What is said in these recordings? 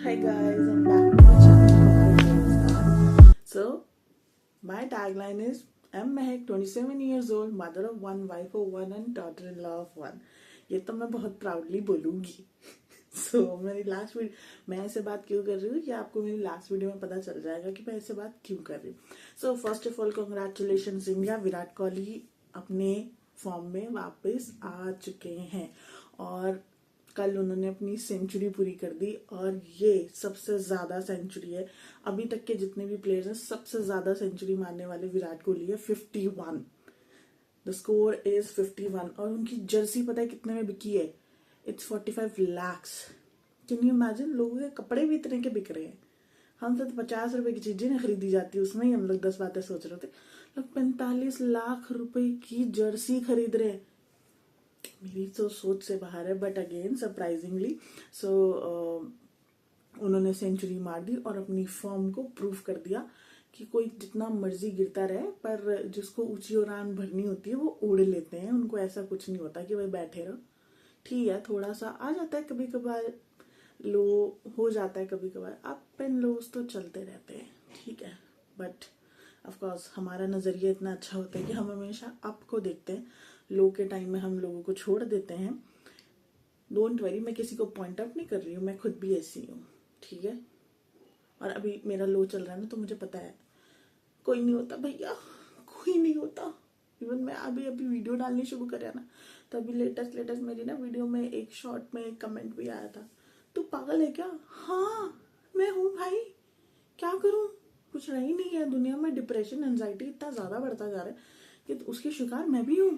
Hi guys, I'm back to my channel. So, my tagline is I'm Mehak, 27 years old, mother of one, wife of one, and daughter-in-law of one. ये तो मैं बहुत proudly बोलूंगी. मेरी last video मैं ऐसे बात क्यों कर रही हूँ, ये आपको मेरी लास्ट वीडियो में पता चल जाएगा कि मैं ऐसे बात क्यों कर रही हूँ. First of all congratulation India, Virat Kohli अपने फॉर्म में वापस आ चुके हैं और कल उन्होंने अपनी सेंचुरी पूरी कर दी और ये सबसे ज्यादा सेंचुरी है अभी तक के जितने भी प्लेयर्स हैं. सबसे ज्यादा सेंचुरी मारने वाले विराट कोहली है 51. द स्कोर इज 51 और उनकी जर्सी पता है कितने में बिकी है? It's 45 lakhs. Can you imagine? लोगों के कपड़े भी इतने के बिक रहे हैं. हम तो 50 रुपए की चीजें नहीं खरीदी जाती, उसमें ही हम लोग 10 बातें सोच रहे थे. लोग 45 लाख रुपए की जर्सी खरीद रहे हैं. मेरी तो सोच से बाहर है. बट अगेन सरप्राइजिंगली उन्होंने सेंचुरी मार दी और अपनी फॉर्म को प्रूव कर दिया कि कोई जितना मर्जी गिरता रहे पर जिसको ऊंची उड़ान भरनी होती है वो उड़ लेते हैं. उनको ऐसा कुछ नहीं होता कि भाई बैठे रहो. ठीक है, थोड़ा सा आ जाता है कभी कभार, लो हो जाता है कभी कभार, अप एंड लोस तो चलते रहते हैं. ठीक है, बट ऑफकोर्स हमारा नजरिया इतना अच्छा होता है कि हम हमेशा अप को देखते हैं. लो के टाइम में हम लोगों को छोड़ देते हैं. डोंट वरी, मैं किसी को पॉइंट आउट नहीं कर रही हूँ, मैं खुद भी ऐसी हूँ. ठीक है, और अभी मेरा लो चल रहा है ना, तो मुझे पता है कोई नहीं होता भैया, कोई नहीं होता. इवन मैं अभी अभी वीडियो डालनी शुरू करा ना, तो अभी लेटेस्ट मेरी ना वीडियो में एक शॉर्ट में एक कमेंट भी आया था, तू पागल है क्या? हाँ मैं हूँ भाई, क्या करूँ? कुछ रही नहीं है दुनिया में. डिप्रेशन एंजाइटी इतना ज्यादा बढ़ता जा रहा है कि उसकी शिकार मैं भी हूँ.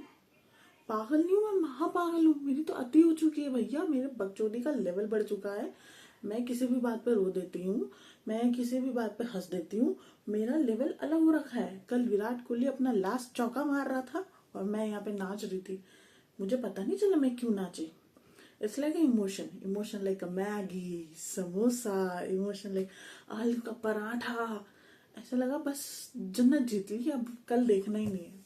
पागल नहीं हूँ मैं, महापागल हूँ. मेरी तो अति हो चुकी है भैया, मेरे बकचोदी का लेवल बढ़ चुका है. मैं किसी भी बात पे रो देती हूँ, मैं किसी भी बात पे हंस देती हूँ. मेरा लेवल अलग हो रखा है. कल विराट कोहली अपना लास्ट चौका मार रहा था और मैं यहाँ पे नाच रही थी. मुझे पता नहीं चला मैं क्यों नाची. It's like emotion like Maggi, samosa, emotion like आलू का पराठा. ऐसा लगा बस जन्नत जीत ली, अब कल देखना ही नहीं है.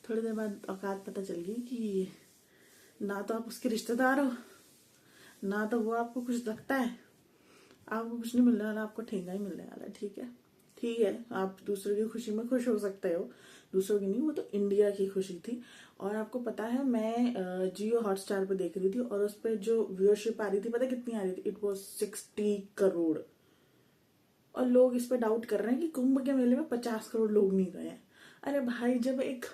थोड़ी देर बाद औकात पता चल गई कि ना तो आप उसके रिश्तेदार हो, ना तो वो आपको कुछ लगता है. आपको कुछ नहीं मिलने वाला, आपको ठेंगा ही मिलने वाला है. ठीक है, आप दूसरों की खुशी में खुश हो सकते हो, दूसरों की नहीं. वो तो इंडिया की खुशी थी. और आपको पता है मैं जियो हॉटस्टार पे देख रही थी और उस पर जो व्यूअरशिप आ रही थी, पता कितनी आ रही थी? It was 60 crore. और लोग इस पर डाउट कर रहे हैं कि कुंभ के मेले में 50 करोड़ लोग नहीं गए हैं. अरे भाई, जब एक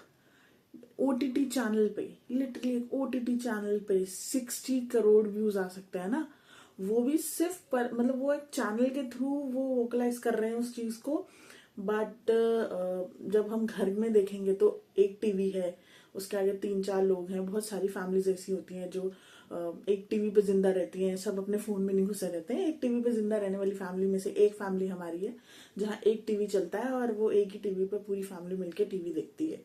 ओटीटी चैनल पे, लिटरली एक ओटीटी चैनल पे 60 करोड़ व्यूज आ सकते हैं ना, वो भी सिर्फ पर मतलब वो एक चैनल के थ्रू वो वोकलाइज कर रहे हैं उस चीज को. बट जब हम घर में देखेंगे तो एक टीवी है, उसके आगे 3-4 लोग हैं. बहुत सारी फैमिलीज ऐसी होती हैं जो एक टीवी पे जिंदा रहती हैं. सब अपने फोन में नहीं घुसे रहते हैं. एक टीवी पे जिंदा रहने वाली फैमिली में से एक फैमिली हमारी है, जहाँ एक टीवी चलता है और वो एक ही टीवी पे पूरी फैमिली मिलकर टीवी देखती है.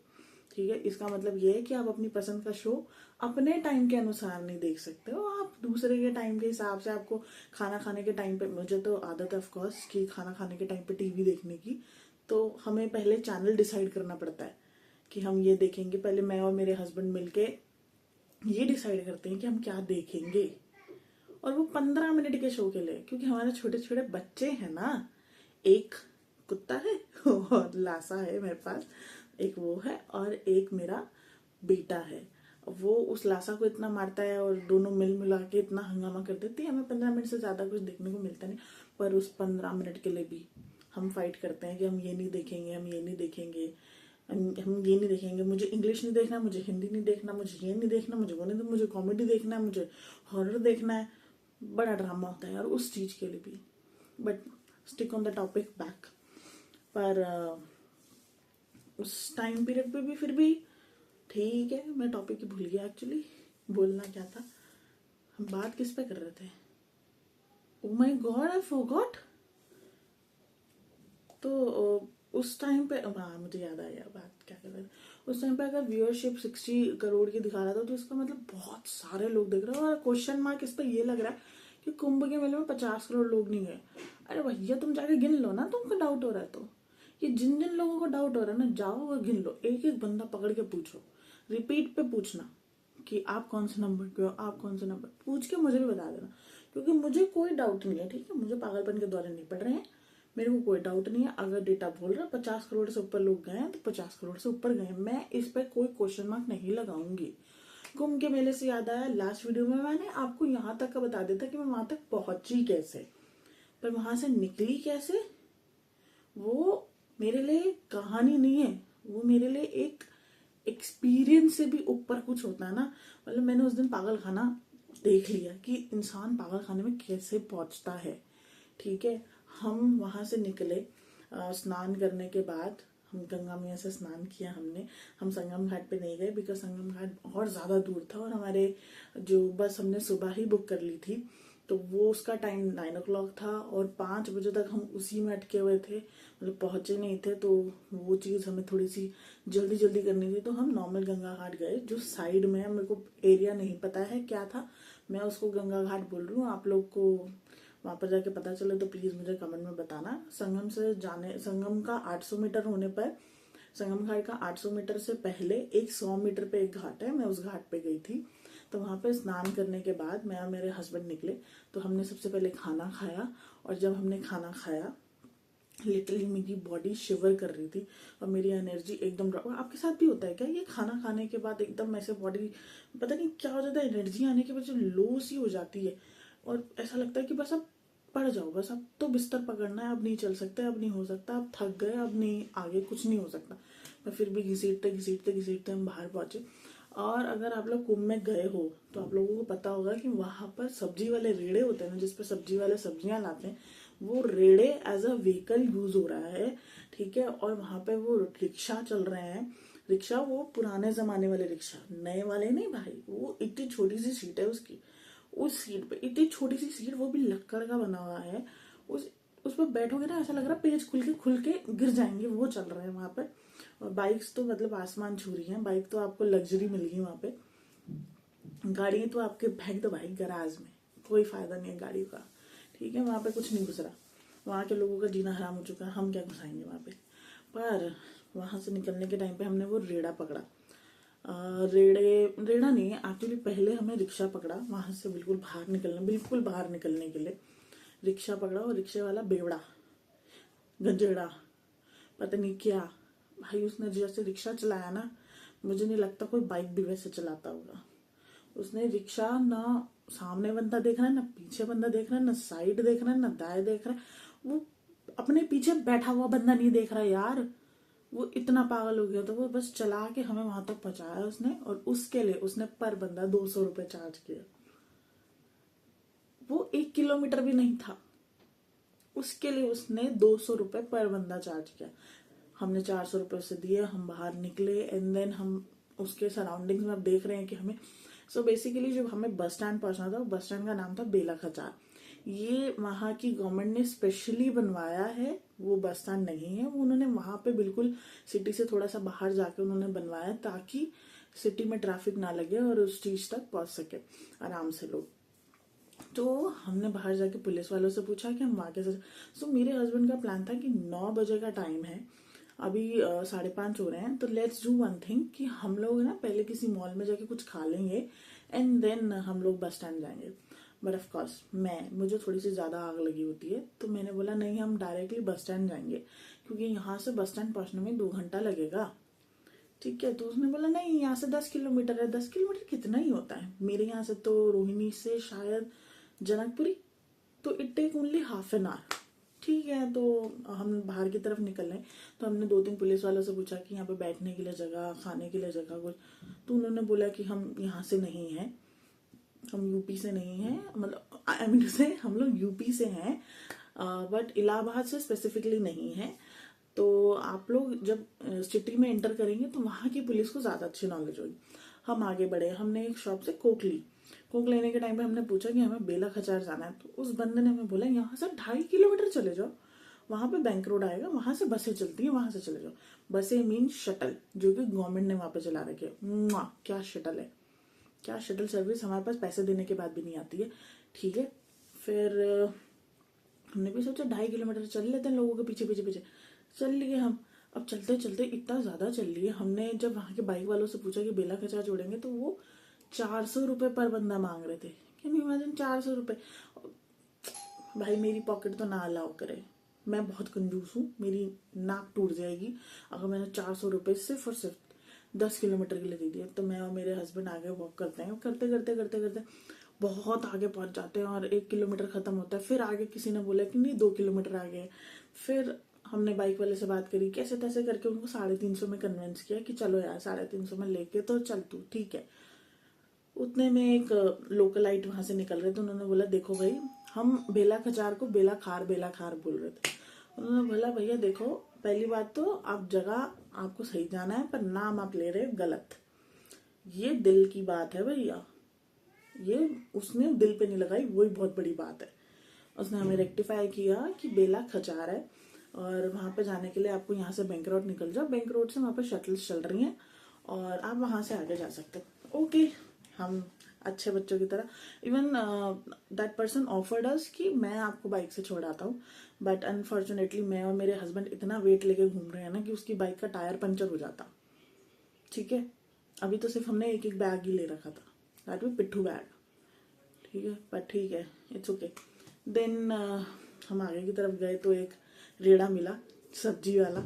ठीक है, इसका मतलब ये है कि आप अपनी पसंद का शो अपने टाइम के अनुसार नहीं देख सकते हो, आप दूसरे के टाइम के हिसाब से. आपको खाना खाने के टाइम पे, मुझे तो आदत है ऑफकोर्स कि खाना खाने के टाइम पे टीवी देखने की, तो हमें पहले चैनल डिसाइड करना पड़ता है कि हम ये देखेंगे. पहले मैं और मेरे हस्बैंड मिलके ये डिसाइड करते हैं कि हम क्या देखेंगे. और वो 15 मिनट के शो के लिए, क्योंकि हमारे छोटे छोटे बच्चे हैं ना. एक कुत्ता है और लासा है मेरे पास, एक वो है और एक मेरा बेटा है. वो उस लासा को इतना मारता है और दोनों मिल मिला के इतना हंगामा कर देती है. हमें 15 मिनट से ज्यादा कुछ देखने को मिलता नहीं, पर उस 15 मिनट के लिए भी हम फाइट करते हैं कि हम ये नहीं देखेंगे, हम ये नहीं देखेंगे, हम ये नहीं देखेंगे. मुझे इंग्लिश नहीं देखना, मुझे हिंदी नहीं देखना, मुझे ये नहीं देखना, मुझे वो नहीं, मुझे कॉमेडी देखना है, मुझे हॉरर देखना है. बड़ा ड्रामा होता है यार उस चीज के लिए भी. But stick on the topic back. पर उस टाइम पीरियड पे भी फिर भी ठीक है. मैं टॉपिक ही भूल गया एक्चुअली, बोलना क्या था. हम बात किस पे कर रहे थे? Oh my God, I forgot. तो उस टाइम पे हाँ, मुझे याद आया बात क्या कर रहे थे. उस टाइम पे अगर व्यूअरशिप 60 करोड़ की दिखा रहा था तो इसका मतलब बहुत सारे लोग देख रहे हैं. और क्वेश्चन मार्क इस पर ये लग रहा है कि कुंभ के मेले में 50 करोड़ लोग नहीं गए. अरे भैया, तुम जाके गिन लो ना, तुमको डाउट हो रहा है तो. ये जिन जिन लोगों को डाउट हो रहा है ना, जाओ और गिन लो. एक एक बंदा पकड़ के पूछो, रिपीट पे पूछना कि आप कौन से नंबर पे हो, आप कौन से नंबर. पूछ के मुझे भी बता देना, क्योंकि मुझे कोई डाउट नहीं है, ठीक है, मुझे पागलपन के दौरे नहीं पड़ रहे हैं, मेरे को कोई डाउट नहीं है। अगर डेटा बोल रहा है 50 करोड़ से ऊपर लोग गए हैं तो 50 करोड़ से ऊपर गए, मैं इस पर कोई क्वेश्चन मार्क नहीं लगाऊंगी। कुंभ के मेले से याद आया, लास्ट वीडियो में मैंने आपको यहाँ तक का बता दिया था कि मैं वहां तक पहुंची कैसे, पर वहां से निकली कैसे वो मेरे लिए कहानी नहीं है, वो मेरे लिए एक एक्सपीरियंस से भी ऊपर कुछ होता है ना। मतलब मैंने उस दिन पागल खाना देख लिया कि इंसान पागल खाने में कैसे पहुंचता है। ठीक है, हम वहां से निकले, स्नान करने के बाद हम गंगा मैया से स्नान किया हमने। हम संगम घाट पे नहीं गए बिकॉज संगम घाट और ज़्यादा दूर था और हमारे जो बस हमने सुबह ही बुक कर ली थी तो वो उसका टाइम 9 o'clock था और 5 बजे तक हम उसी में अटके हुए थे, मतलब पहुंचे नहीं थे। तो वो चीज़ हमें थोड़ी सी जल्दी जल्दी करनी थी, तो हम नॉर्मल गंगा घाट गए जो साइड में है। मेरे को एरिया नहीं पता है क्या था, मैं उसको गंगा घाट बोल रही हूँ। आप लोग को वहां पर जाके पता चले तो प्लीज मुझे कमेंट में बताना। संगम का 800 मीटर होने पर, संगम घाट का 800 मीटर से पहले एक 100 मीटर पे एक घाट है, मैं उस घाट पे गई थी। तो वहां पे स्नान करने के बाद मैं और मेरे हस्बैंड निकले, तो हमने सबसे पहले खाना खाया। और जब हमने खाना खाया लिटरली मेरी बॉडी शिवर कर रही थी और मेरी एनर्जी एकदम ड्रॉप। आपके साथ भी होता है क्या ये, खाना खाने के बाद एकदम ऐसे बॉडी पता नहीं क्या हो जाता है, एनर्जी आने के बाद जो लो सी हो जाती है और ऐसा लगता है कि बस अब पड़ जाओ, बस अब तो बिस्तर पकड़ना है, अब नहीं चल सकते, अब नहीं हो सकता, अब थक गए, अब नहीं आगे कुछ नहीं हो सकता। पर फिर भी घसीटते घसीटते घसीटते हम बाहर पहुंचे। और अगर आप लोग कुंभ में गए हो तो आप लोगों को पता होगा कि वहां पर सब्जी वाले रेड़े होते हैं ना, जिसपे सब्जी वाले सब्जियां लाते हैं, वो रेड़े एज अ व्हीकल यूज हो रहा है। ठीक है, और वहां पे वो रिक्शा चल रहे हैं। रिक्शा वो पुराने जमाने वाले रिक्शा, नए वाले नहीं भाई, वो इतनी छोटी सी सीट है उसकी, उस सीट पे इतनी छोटी सी सीट, वो भी लक्कड़ का बना हुआ है। उस पर बैठोगे ना ऐसा लग रहा है पेज खुल के गिर जाएंगे, वो चल रहे हैं वहां पर। और बाइक्स तो मतलब आसमान छू रही है, बाइक तो आपको लग्जरी मिल गई वहां पे। गाड़ी तो आपके फेंक दो भाई गराज में, कोई फायदा नहीं है गाड़ी का। ठीक है, वहां पे कुछ नहीं घुस रहा, वहां के लोगों का जीना हराम हो चुका है, हम क्या घुसाएंगे वहां पे। पर वहां से निकलने के टाइम पे हमने वो रेड़ा पकड़ा। रेड़ा नहीं है एक्चुअली, पहले हमें रिक्शा पकड़ा वहां से बिल्कुल बाहर निकलने के लिए रिक्शा पकड़ा। और रिक्शे वाला बेवड़ा गंजेड़ा पता नहीं क्या भाई, उसने जैसे रिक्शा चलाया ना, मुझे नहीं लगता कोई बाइक भी वैसे चलाता होगा। उसने रिक्शा ना सामने बंदा देख रहा है, ना पीछे बंदा देख रहा है, ना साइड देख रहा है, ना दाएं देख रहा है। वो अपने पीछे बैठा हुआ बंदा नहीं देख रहा यार, वो इतना पागल हो गया। तो वो बस चला के हमें वहां तक पहुंचाया उसने, और उसके लिए उसने पर बंदा 200 रुपये चार्ज किया। वो 1 किलोमीटर भी नहीं था, उसके लिए उसने 200 रुपये पर बंदा चार्ज किया। हमने 400 रुपये से दिए, हम बाहर निकले एंड देन हम उसके सराउंडिंग्स में अब देख रहे हैं कि हमें बेसिकली जब हमें बस स्टैंड पहुंचना था, बस स्टैंड का नाम था बेला खचार। ये वहां की गवर्नमेंट ने स्पेशली बनवाया है, वो बस स्टैंड नहीं है, वो उन्होंने वहां पे बिल्कुल सिटी से थोड़ा सा बाहर जाके उन्होंने बनवाया ताकि सिटी में ट्रैफिक ना लगे और उस चीज तक पहुंच सके आराम से लोग। तो हमने बाहर जाके पुलिस वालों से पूछा कि हम वहां कैसे। सो मेरे हस्बैंड का प्लान था कि 9 बजे का टाइम है, अभी 5:30 हो रहे हैं, तो लेट्स डू वन थिंग कि हम लोग ना पहले किसी मॉल में जाके कुछ खा लेंगे एंड देन हम लोग बस स्टैंड जाएंगे। बट ऑफ कोर्स मुझे थोड़ी सी ज्यादा आग लगी होती है, तो मैंने बोला नहीं, हम डायरेक्टली बस स्टैंड जाएंगे क्योंकि यहाँ से बस स्टैंड पहुंचने में 2 घंटा लगेगा। ठीक है, तो उसने बोला नहीं, यहाँ से 10 किलोमीटर है। 10 किलोमीटर कितना ही होता है, मेरे यहाँ से तो रोहिणी से शायद जनकपुरी, तो it take only ½ an hour. ठीक है, तो हम बाहर की तरफ निकल रहे। तो हमने 2-3 पुलिस वालों से पूछा कि यहाँ पे बैठने के लिए जगह, खाने के लिए जगह कुछ, तो उन्होंने बोला कि हम यहाँ से नहीं है, हम यूपी से नहीं है, मतलब आई मीन से हम लोग यूपी से हैं बट इलाहाबाद से स्पेसिफिकली नहीं है। तो आप लोग जब सिटी में एंटर करेंगे तो वहां की पुलिस को ज्यादा अच्छी नॉलेज होगी। हम आगे बढ़े, हमने एक शॉप से कोक ली। कोक लेने के टाइम पे हमने पूछा कि हमें बेला खचार जाना है, तो उस बंदे ने हमें बोला यहाँ से 2.5 किलोमीटर चले जाओ, वहां पे बैंक रोड आएगा, वहां से बसें चलती हैं, वहां से चले जाओ। बसें मीन शटल, जो कि गवर्नमेंट ने वहां पे चला रखे है। क्या शटल है, क्या शटल सर्विस, हमारे पास पैसे देने के बाद भी नहीं आती है। ठीक है, फिर हमने भी सोचा 2.5 किलोमीटर चल लेते हैं, लोगों के पीछे पीछे पीछे चल लिए हम। अब चलते चलते इतना ज्यादा चल लिए, हमने जब वहां के बाइक वालों से पूछा कि बेला खचार जोड़ेंगे तो वो 400 रुपये पर बंदा मांग रहे थे। कैन यू इमेजिन, 400 रुपये। भाई मेरी पॉकेट तो ना अलाउ करे, मैं बहुत कंजूस हूँ, मेरी नाक टूट जाएगी अगर मैंने 400 रुपये सिर्फ और सिर्फ 10 किलोमीटर के लिए दे दिया। तो मैं और मेरे हस्बैंड आगे वॉक करते हैं, करते करते करते करते बहुत आगे पहुंच जाते हैं और 1 किलोमीटर खत्म होता है। फिर आगे किसी ने बोला कि नहीं 2 किलोमीटर आगे। फिर हमने बाइक वाले से बात करी, कैसे तैसे करके उनको 350 में कन्विंस किया कि चलो यार 350 में लेके तो चल तू, ठीक है। उतने में एक लोकलाइट वहां से निकल रहे थे, उन्होंने बोला देखो भाई, हम बेला खचार को बेला खार बोल रहे थे। उन्होंने बोला भैया देखो, पहली बात तो आप जगह आपको सही जाना है पर नाम आप ले रहे हो गलत, ये दिल की बात है भैया, ये उसने दिल पे नहीं लगाई, वही बहुत बड़ी बात है। उसने हमें रेक्टिफाई किया कि बेला खचार है और वहां पे जाने के लिए आपको यहाँ से बैंक रोड निकल जाओ, बैंक रोड से वहां पे शटल्स चल रही हैं और आप वहां से आगे जा सकते हो। ओके, हम अच्छे बच्चों की तरह, इवन दैट पर्सन ऑफर्ड अस कि मैं आपको बाइक से छोड़ाता हूँ, बट अनफॉर्चुनेटली मैं और मेरे हस्बैंड इतना वेट लेके घूम रहे हैं ना कि उसकी बाइक का टायर पंचर हो जाता। ठीक है, अभी तो सिर्फ हमने एक एक बैग ही ले रखा था, दैट भी पिट्ठू बैग, ठीक है, पर ठीक है, इट्स ओके। देन हम आगे की तरफ गए तो एक रेड़ा मिला सब्जी वाला।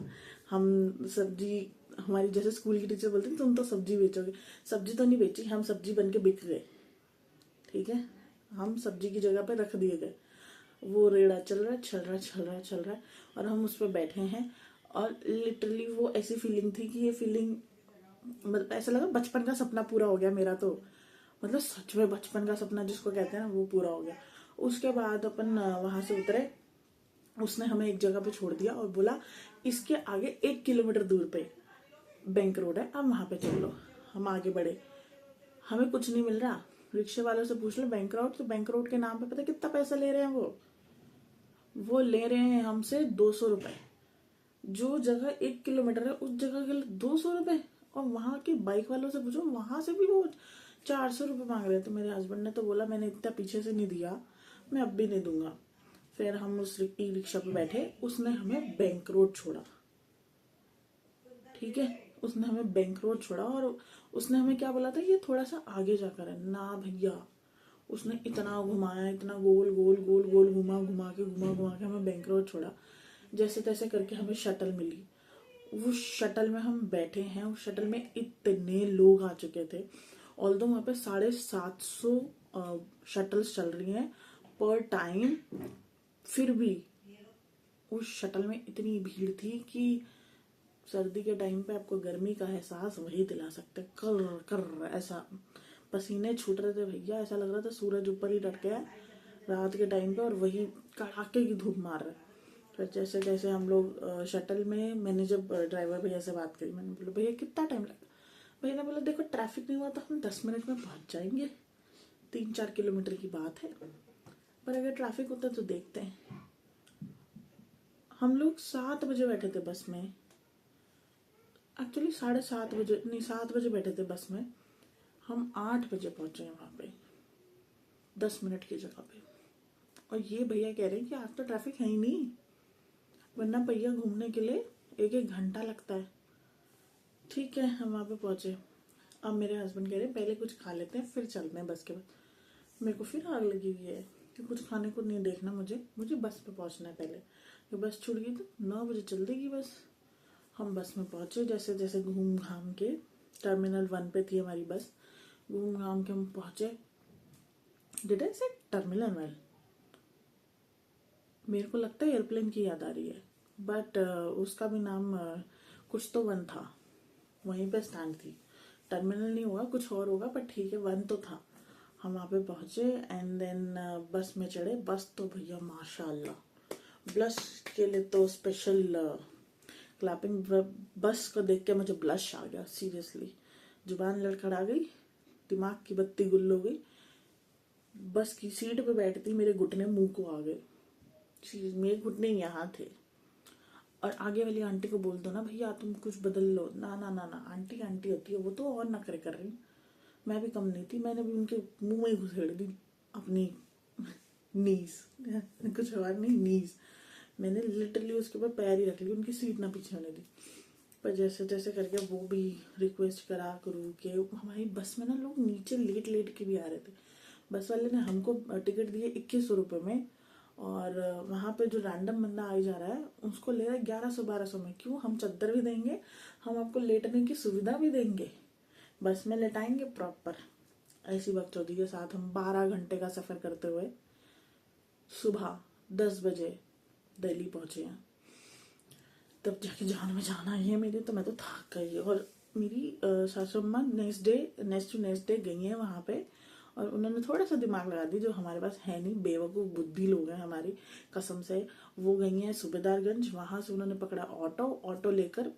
हम सब्जी, हमारी जैसे स्कूल की टीचर बोलती तुम तो सब्जी बेचोगे, सब्जी तो नहीं बेची, हम सब्जी बन के बिक गए। ठीक है, हम सब्जी की जगह पे रख दिए गए। वो रेड़ा चल रहा है चल रहा है चल रहा है चल रहा है और हम उस पर बैठे हैं और लिटरली वो ऐसी फीलिंग थी कि ये फीलिंग, मतलब ऐसा लगा बचपन का सपना पूरा हो गया मेरा तो, मतलब सच में बचपन का सपना जिसको कहते हैं ना वो पूरा हो गया। उसके बाद अपन वहां से उतरे, उसने हमें एक जगह पे छोड़ दिया और बोला इसके आगे 1 किलोमीटर दूर पे बैंक रोड है, आप वहां पे चल लो। हम आगे बढ़े, हमें कुछ नहीं मिल रहा, रिक्शे वालों से पूछ लो बैंक रोड, तो बैंक रोड के नाम पे पता कितना पैसा ले रहे हैं वो ले रहे हैं हमसे 200 रुपए। जो जगह 1 किलोमीटर है उस जगह के लिए 200 रुपए, और वहां के बाइक वालों से पूछो वहां से भी वो 400 रुपये मांग रहे थे। मेरे हस्बैंड ने तो बोला मैंने इतना पीछे से नहीं दिया, मैं अब भी नहीं दूंगा। फिर हम उस ई रिक्शा पे बैठे, उसने हमें बैंक रोड छोड़ा। ठीक है, उसने हमें बैंक रोड छोड़ा और उसने हमें क्या बोला था, ये थोड़ा सा आगे जाकर है ना भैया। उसने इतना घुमाया, इतना गोल गोल गोल गोल घुमा घुमा के हमें बैंक रोड छोड़ा। जैसे तैसे करके हमें शटल मिली, उस शटल में हम बैठे हैं। उस शटल में इतने लोग आ चुके थे, ऑल्दो वहां पे 750 शटल्स चल रही हैं पर टाइम, फिर भी उस शटल में इतनी भीड़ थी कि सर्दी के टाइम पे आपको गर्मी का एहसास वही दिला सकते, कर कर ऐसा पसीने छूट रहे थे भैया, ऐसा लग रहा था सूरज ऊपर ही डट गया रात के टाइम पे और वही कड़ाके की धूप मार रहा है। फिर जैसे जैसे हम लोग शटल में, मैंने जब ड्राइवर भैया से बात करी, मैंने बोला भैया कितना टाइम लगेगा। भैया ने बोला देखो ट्रैफिक नहीं हुआ तो हम 10 मिनट में पहुंच जाएंगे, 3-4 किलोमीटर की बात है, पर अगर ट्रैफिक होता तो देखते हैं। हम लोग 7 बजे बैठे थे बस में, एक्चुअली 7:30 बजे नहीं 7 बजे बैठे थे बस में, हम 8 बजे पहुंचे वहां पे 10 मिनट की जगह पे। और ये भैया कह रहे हैं कि आज तो ट्रैफिक है ही नहीं, वरना भैया घूमने के लिए 1-1 घंटा लगता है। ठीक है, हम वहां पे पहुंचे। अब मेरे हस्बैंड कह रहे हैं पहले कुछ खा लेते हैं फिर चलते हैं बस के बाद। मेरे को फिर आग लगी हुई है कि कुछ खाने को नहीं देखना, मुझे बस पे पहुंचना है पहले, कि बस छूट गई तो 9 बजे चल देगी बस। हम बस में पहुंचे, जैसे जैसे घूम घाम के, टर्मिनल 1 पे थी हमारी बस, घूम घाम के हम पहुंचे। डिड आई से टर्मिनल 1? मेरे को लगता है एयरप्लेन की याद आ रही है, बट उसका भी नाम कुछ तो 1 था, वहीं पे स्टैंड थी। टर्मिनल नहीं होगा, कुछ और होगा, पर ठीक है 1 तो था। हम वहाँ पे पहुंचे एंड देन बस में चढ़े। बस तो भैया माशाल्लाह, ब्लश के लिए तो स्पेशल क्लैपिंग। बस को देख के मुझे ब्लश आ गया, सीरियसली जुबान लड़खड़ा गई, दिमाग की बत्ती गुल हो गई। बस की सीट पे बैठती मेरे घुटने मुंह को आ गए, मेरे घुटने यहाँ थे। और आगे वाली आंटी को बोल दो ना भैया तुम कुछ बदल लो, ना ना ना ना, आंटी आंटी होती है वो तो और नखरे कर रही। मैं भी कम नहीं थी, मैंने भी उनके मुंह में ही घुसेड़ दी अपनी नीज, कुछ और नहीं, नीज। मैंने लिटरली उसके ऊपर पैर ही रख लिया, उनकी सीट ना पीछे होने दी। पर जैसे जैसे करके वो भी रिक्वेस्ट करा करूँ के, हमारी बस में ना लोग नीचे लेट लेट के भी आ रहे थे। बस वाले ने हमको टिकट दिए 2100 रुपये में, और वहाँ पे जो रैंडम बंदा आई जा रहा है उसको ले रहा है 1100-1200 में। क्यों? हम चद्दर भी देंगे, हम आपको लेटने की सुविधा भी देंगे, बस में लेटाएंगे प्रॉपर। ऐसी बकचोदी के साथ हम 12 घंटे का सफर करते हुए सुबह 10 बजे दिल्ली पहुंचे हैं। तब जाके जान में जाना है मेरे, तो मैं तो थक गई। और मेरी सासू अम्मा नेक्स्ट डे गई हैं वहाँ पे, और उन्होंने थोड़ा सा दिमाग लगा दी जो हमारे पास है नहीं, बेवकूफ़ बुद्धि लोग हैं हमारी कसम से। वो गई हैं सूबेदारगंज, वहाँ से उन्होंने पकड़ा ऑटो लेकर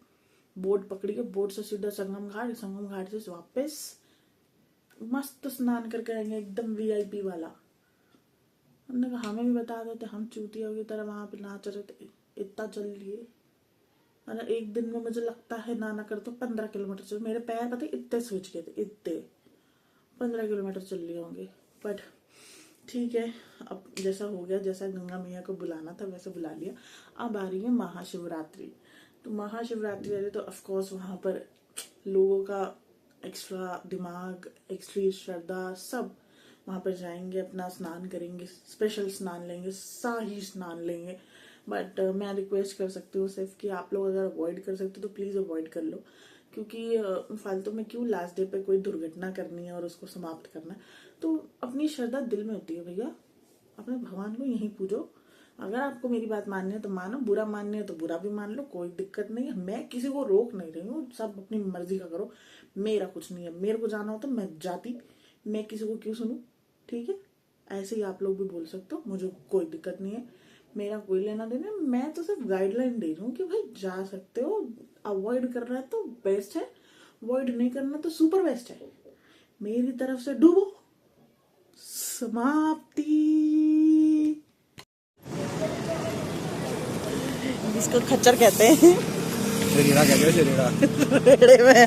बोट पकड़ी है, बोट से सीधा संगम घाट से वापस मस्त स्नान करके आएंगे एकदम VIP वाला। उन्होंने कहा हमें भी बता देते, हम चूतियों की तरह वहाँ पे नाच रहे थे। इतना चल लिए, अरे एक दिन में मुझे लगता है ना कर तो 15 किलोमीटर चल, मेरे पैर पता इतने स्विच गए थे, इतने 15 किलोमीटर चल लिए होंगे। बट ठीक है, अब जैसा हो गया, जैसा गंगा मैया को बुलाना था वैसे बुला लिया। अब आ रही है महाशिवरात्रि। तो महाशिवरात्रि आ रही तो ऑफकोर्स वहाँ पर लोगों का एक्स्ट्रा दिमाग, एक्स्ट्रा श्रद्धा, सब वहाँ पर जाएंगे, अपना स्नान करेंगे, स्पेशल स्नान लेंगे, शाही स्नान लेंगे। बट मैं रिक्वेस्ट कर सकती हूँ सिर्फ कि आप लोग अगर अवॉइड कर सकते हो तो प्लीज़ अवॉइड कर लो, क्योंकि फालतू में क्यों लास्ट डे पे कोई दुर्घटना करनी है और उसको समाप्त करना है। तो अपनी श्रद्धा दिल में होती है भैया, अपने भगवान को यहीं पूजो। अगर आपको मेरी बात माननी है तो मानो, बुरा माननी है तो बुरा भी मान लो, कोई दिक्कत नहीं है। मैं किसी को रोक नहीं रही हूँ, सब अपनी मर्जी का करो, मेरा कुछ नहीं है। मेरे को जाना हो तो मैं जाती, मैं किसी को क्यों सुनूं, ठीक है? ऐसे ही आप लोग भी बोल सकते हो, मुझे कोई दिक्कत नहीं है, मेरा कोई लेना देना। मैं तो सिर्फ गाइडलाइन दे रही हूँ कि भाई जा सकते हो, अवॉइड करना है तो बेस्ट है, अवॉइड नहीं करना तो सुपर बेस्ट है। मेरी तरफ से डूबो, समाप्ति। इसको खच्चर कहते हैं। शरीरा कहते हैं, शरीरा। में